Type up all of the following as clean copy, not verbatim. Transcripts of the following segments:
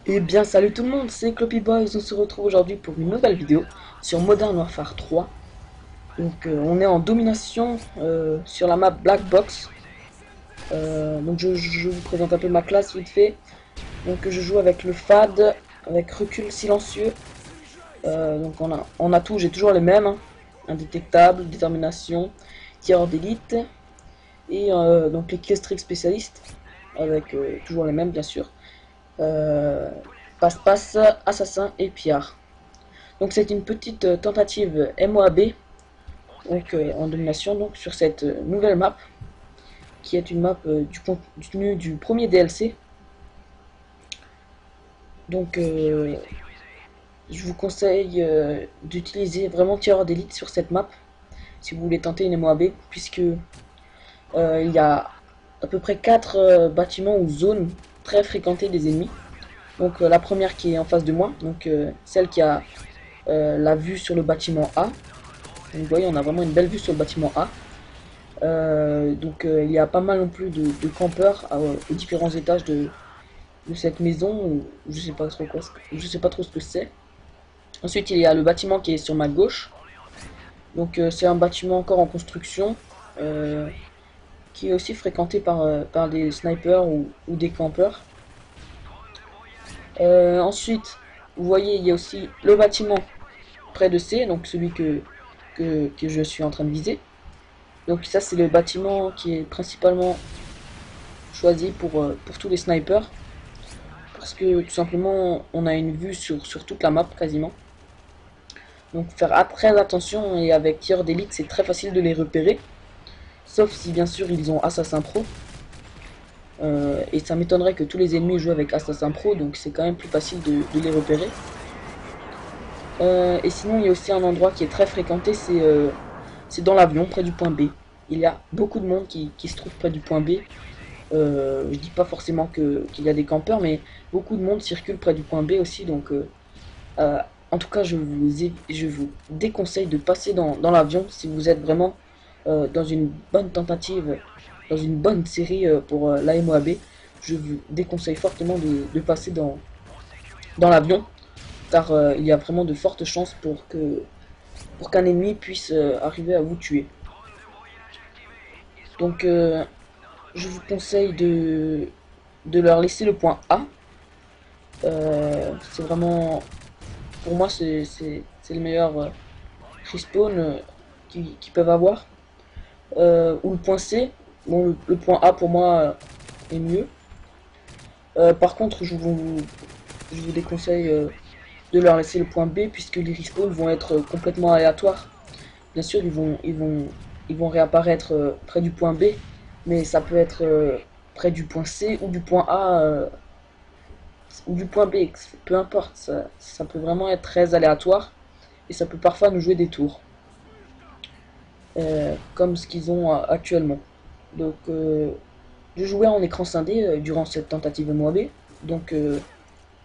Eh bien salut tout le monde, c'est Cloppy Boys, on se retrouve aujourd'hui pour une nouvelle vidéo sur Modern Warfare 3. Donc on est en domination sur la map Black Box. Donc je vous présente un peu ma classe vite fait. Donc je joue avec le FAD, avec recul silencieux. Donc on a tout, j'ai toujours les mêmes, hein. Indétectable, détermination, tireur d'élite. Et donc les killstreak spécialistes, avec toujours les mêmes bien sûr. Euh, Passe-passe, assassin et pillard. Donc c'est une petite tentative MOAB donc, en domination donc, sur cette nouvelle map qui est une map du contenu du premier DLC. Donc je vous conseille d'utiliser vraiment tireur d'élite sur cette map si vous voulez tenter une MOAB puisque il y a à peu près 4 bâtiments ou zones très fréquentées des ennemis. Donc la première qui est en face de moi, donc celle qui a la vue sur le bâtiment A. Donc, vous voyez, on a vraiment une belle vue sur le bâtiment A. Il y a pas mal non plus de campeurs aux différents étages de cette maison. Je sais pas trop quoi, je sais pas trop ce que c'est. Ensuite, il y a le bâtiment qui est sur ma gauche. Donc c'est un bâtiment encore en construction qui est aussi fréquenté par des snipers ou des campeurs. Ensuite, vous voyez, il y a aussi le bâtiment près de C, donc celui que je suis en train de viser. Donc ça c'est le bâtiment qui est principalement choisi pour tous les snipers. Parce que tout simplement on a une vue sur toute la map quasiment. Donc faire très attention et avec tir d'élite c'est très facile de les repérer. Sauf si bien sûr ils ont Assassin Pro. Et ça m'étonnerait que tous les ennemis jouent avec Assassin Pro, donc c'est quand même plus facile de les repérer. Et sinon il y a aussi un endroit qui est très fréquenté, c'est dans l'avion près du point B. Il y a beaucoup de monde qui se trouve près du point B. Je dis pas forcément qu'il y a des campeurs, mais beaucoup de monde circule près du point B aussi. Donc, en tout cas, je vous déconseille de passer dans l'avion si vous êtes vraiment dans une bonne tentative, dans une bonne série pour la MOAB. Je vous déconseille fortement de passer dans l'avion, car il y a vraiment de fortes chances pour qu'un ennemi puisse arriver à vous tuer. Donc, je vous conseille de leur laisser le point A. C'est vraiment, pour moi, c'est le meilleur respawn qu'ils peuvent avoir. Ou le point C. Bon, le point A pour moi est mieux. Par contre, je vous déconseille de leur laisser le point B puisque les respawns vont être complètement aléatoires. Bien sûr, ils vont réapparaître près du point B, mais ça peut être près du point C ou du point A ou du point B, peu importe, ça peut vraiment être très aléatoire et ça peut parfois nous jouer des tours, comme ce qu'ils ont actuellement. Donc, je jouais en écran scindé durant cette tentative MOAB, donc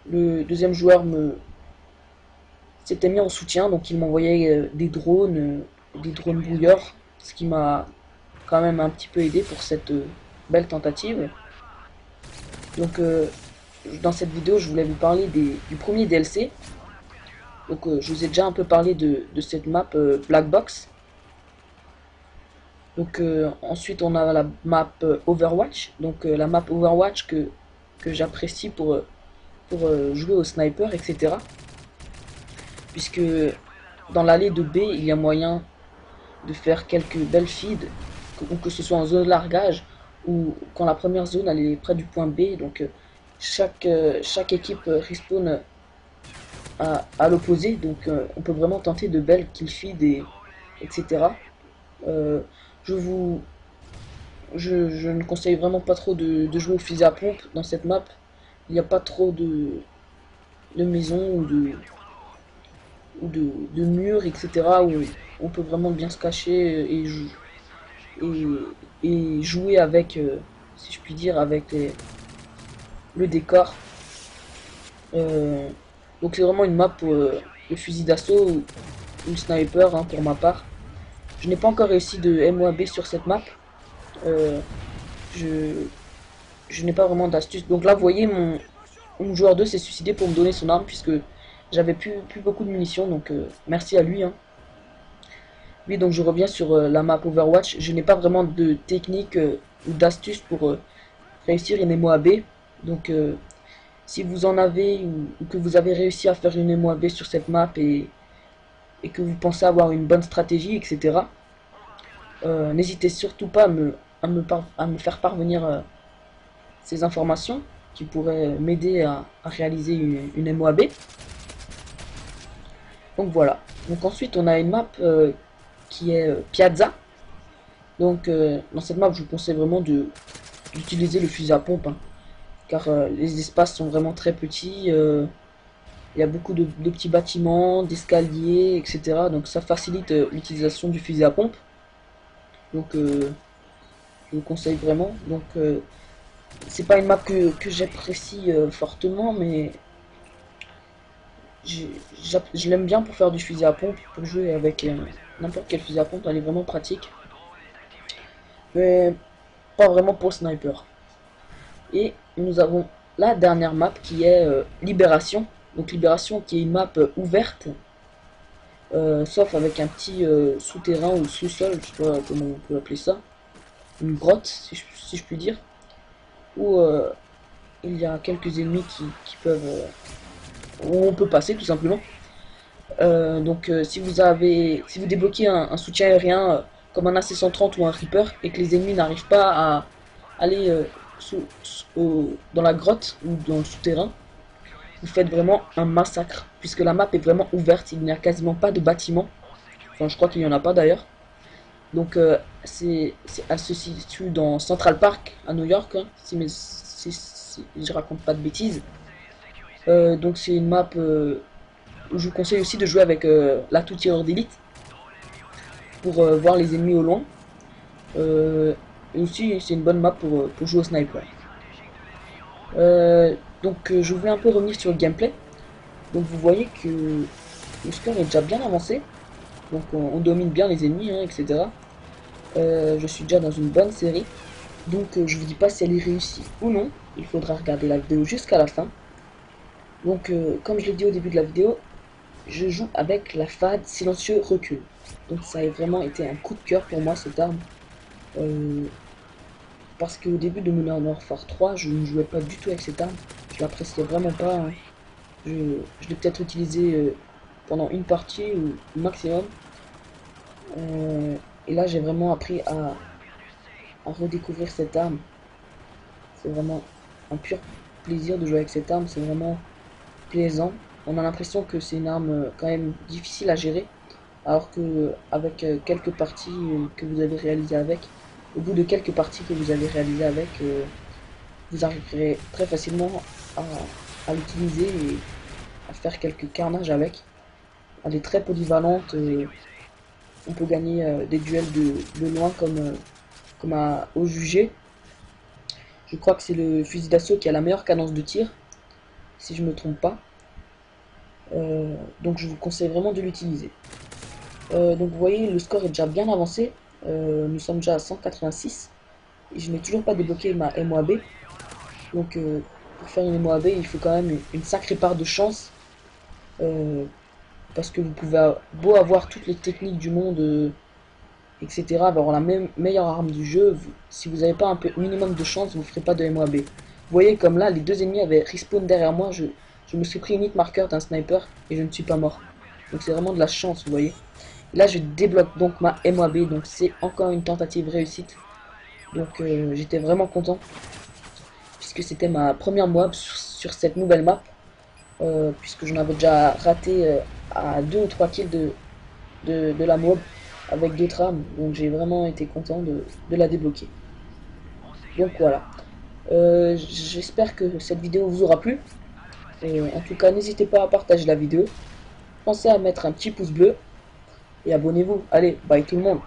le deuxième joueur s'était mis en soutien, donc il m'envoyait des drones brouilleurs, ce qui m'a quand même un petit peu aidé pour cette belle tentative. Donc, dans cette vidéo, je voulais vous parler du premier DLC. Donc je vous ai déjà un peu parlé de cette map Black Box. Donc ensuite on a la map Overwatch. Donc la map Overwatch que j'apprécie pour jouer au sniper, etc. Puisque dans l'allée de B, il y a moyen de faire quelques belles feeds, ou que ce soit en zone de largage, ou quand la première zone elle est près du point B. Donc chaque équipe respawn à l'opposé, donc on peut vraiment tenter de belles kill feed etc. Euh, je vous je ne conseille vraiment pas trop de jouer au fusil à pompe dans cette map. Il n'y a pas trop de maisons ou de murs, etc. où on peut vraiment bien se cacher et, et jouer avec, si je puis dire, avec le décor. Euh, donc c'est vraiment une map pour le fusil d'assaut ou le sniper, hein, pour ma part. Je n'ai pas encore réussi de MOAB sur cette map. Euh, je je n'ai pas vraiment d'astuce. Donc là, vous voyez mon joueur 2 s'est suicidé pour me donner son arme puisque j'avais plus beaucoup de munitions, donc merci à lui, hein. Oui, donc je reviens sur la map Overwatch. Je n'ai pas vraiment de technique ou d'astuce pour réussir une MOAB. Donc si vous en avez ou que vous avez réussi à faire une MOAB sur cette map et que vous pensez avoir une bonne stratégie, etc., n'hésitez surtout pas à me faire parvenir ces informations qui pourraient m'aider à réaliser une MOAB. Donc voilà. Donc ensuite on a une map qui est Piazza. Donc dans cette map je vous conseille vraiment d'utiliser le fusil à pompe, hein, car les espaces sont vraiment très petits. Il y a beaucoup de petits bâtiments, d'escaliers, etc. Donc ça facilite l'utilisation du fusil à pompe. Donc je vous conseille vraiment. Donc c'est pas une map que j'apprécie fortement, mais je l'aime bien pour faire du fusil à pompe, pour jouer avec n'importe quel fusil à pompe, elle est vraiment pratique. Mais pas vraiment pour sniper. Et nous avons la dernière map qui est Libération. Donc Libération qui est une map ouverte, sauf avec un petit souterrain ou sous-sol, je sais pas comment on peut appeler ça, une grotte si je puis dire, où il y a quelques ennemis qui peuvent, où on peut passer tout simplement. Donc si vous débloquez un soutien aérien comme un AC-130 ou un Reaper et que les ennemis n'arrivent pas à aller dans la grotte ou dans le souterrain, vous faites vraiment un massacre puisque la map est vraiment ouverte, il n'y a quasiment pas de bâtiment. Enfin je crois qu'il n'y en a pas d'ailleurs. Donc elle se situe dans Central Park à New York, hein, si je raconte pas de bêtises. Donc c'est une map je vous conseille aussi de jouer avec l'atout tireur d'élite pour voir les ennemis au loin. Et aussi, c'est une bonne map pour jouer au sniper. Donc, je vais un peu revenir sur le gameplay. Donc, vous voyez que le score est déjà bien avancé. Donc, on domine bien les ennemis, hein, etc. Je suis déjà dans une bonne série. Donc, je vous dis pas si elle est réussie ou non. Il faudra regarder la vidéo jusqu'à la fin. Donc, comme je l'ai dit au début de la vidéo, je joue avec la FAD silencieux recul. Donc ça a vraiment été un coup de cœur pour moi cette arme. Parce qu'au début de Modern Warfare 3, je ne jouais pas du tout avec cette arme. Je l'appréciais vraiment pas, hein. Je l'ai peut-être utilisé pendant une partie ou maximum. Et là j'ai vraiment appris à redécouvrir cette arme. C'est vraiment un pur plaisir de jouer avec cette arme. C'est vraiment plaisant. On a l'impression que c'est une arme quand même difficile à gérer. Alors que avec quelques parties que vous avez réalisées avec, au bout de quelques parties que vous avez réalisées avec, vous arriverez très facilement à l'utiliser et à faire quelques carnages avec. Elle est très polyvalente, on peut gagner des duels de loin comme au jugé. Je crois que c'est le fusil d'assaut qui a la meilleure cadence de tir, si je me trompe pas. Donc je vous conseille vraiment de l'utiliser. Donc vous voyez, le score est déjà bien avancé. Nous sommes déjà à 186 et je n'ai toujours pas débloqué ma MOAB. Donc pour faire une MOAB, il faut quand même une sacrée part de chance, parce que vous pouvez beau avoir toutes les techniques du monde, etc., avoir la meilleure arme du jeu, si vous n'avez pas un peu minimum de chance, vous ne ferez pas de MOAB. Vous voyez comme là, les deux ennemis avaient respawn derrière moi, je me suis pris une hit marker d'un sniper et je ne suis pas mort. Donc c'est vraiment de la chance, vous voyez. Là je débloque donc ma MOAB, donc c'est encore une tentative réussite. Donc j'étais vraiment content, puisque c'était ma première MOAB sur cette nouvelle map, puisque j'en avais déjà raté à 2 ou 3 kills de la MOAB avec d'autres armes. Donc j'ai vraiment été content de la débloquer. Donc voilà. J'espère que cette vidéo vous aura plu. En tout cas, n'hésitez pas à partager la vidéo. Pensez à mettre un petit pouce bleu. Et abonnez-vous. Allez, bye tout le monde.